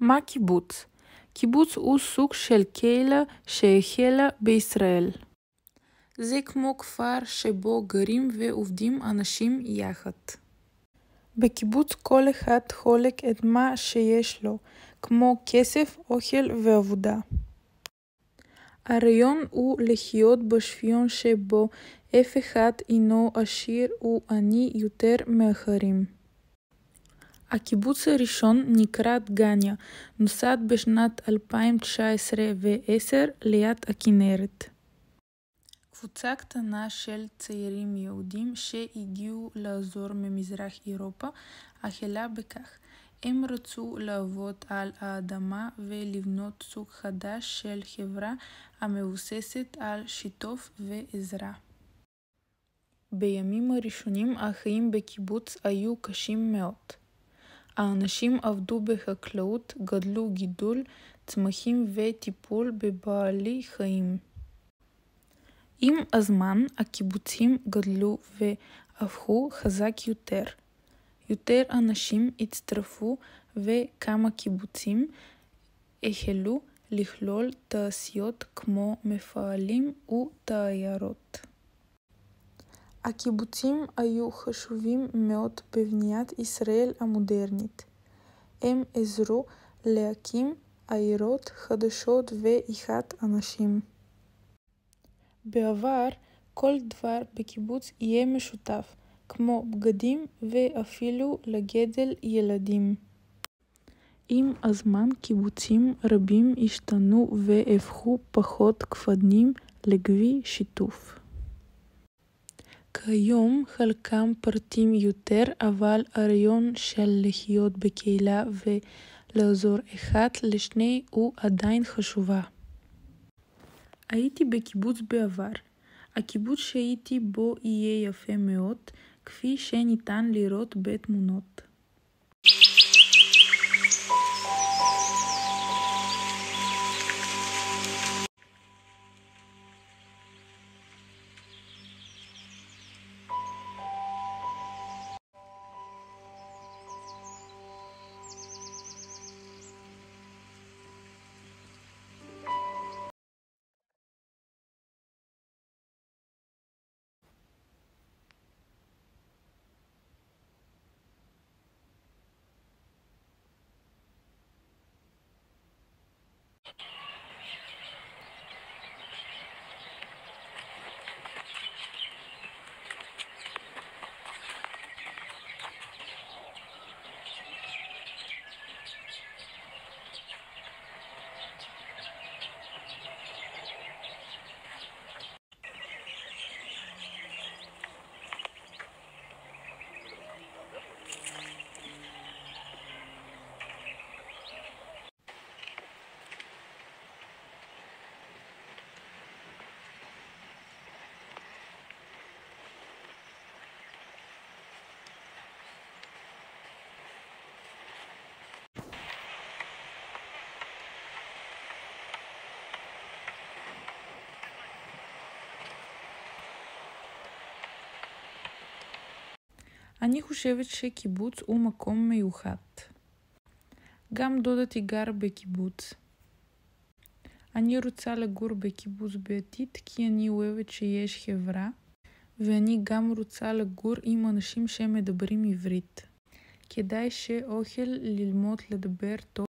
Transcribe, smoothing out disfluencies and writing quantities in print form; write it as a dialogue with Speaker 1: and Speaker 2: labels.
Speaker 1: מה קיבוץ? קיבוץ הוא סוג של קהילה שהחלה בישראל. זה כמו כפר שבו גרים ועובדים אנשים יחד. בקיבוץ כל אחד חולק את מה שיש לו, כמו כסף, אוכל ועבודה. הרעיון הוא לחיות בשוויון שבו אף אחד אינו עשיר או עני יותר מאחרים. הקיבוץ הראשון נקרא דגניה, נוסד בשנת 2019 ו-10 ליד הכנרת. קבוצה קטנה של צעירים יהודים שהגיעו לאזור ממזרח אירופה החלה בכך. הם רצו לעבוד על האדמה ולבנות סוג חדש של חברה המבוססת על שיתוף ועזרה. בימים הראשונים החיים בקיבוץ היו קשים מאוד. האנשים עבדו בחקלאות, גדלו גידול צמחים וטיפול בבעלי חיים. עם הזמן הקיבוצים גדלו והפכו חזק יותר. יותר אנשים הצטרפו וכמה קיבוצים החלו לכלול תעשיות כמו מפעלים ותיירות. הקיבוצים היו חשובים מאוד בבניית ישראל המודרנית. הם עזרו להקים עיירות חדשות ואיחד אנשים. בעבר כל דבר בקיבוץ יהיה משותף, כמו בגדים ואפילו לגדל ילדים. עם הזמן קיבוצים רבים השתנו והפכו פחות כפריים לכפי שיתוף. כיום חלקם פרטיים יותר, אבל הרעיון של לחיות בקהילה ולעזור אחד לשני הוא עדיין חשובה. הייתי בקיבוץ בעבר. הקיבוץ שהייתי בו יהיה יפה מאוד, כפי שניתן לראות בתמונות. אני חושבת שקיבוץ הוא מקום מיוחד. גם דודתי גר בקיבוץ. אני רוצה לגור בקיבוץ בעתיד כי אני אוהבת שיש חברה, ואני גם רוצה לגור עם אנשים שמדברים עברית. כדאי שאוכל ללמוד לדבר טוב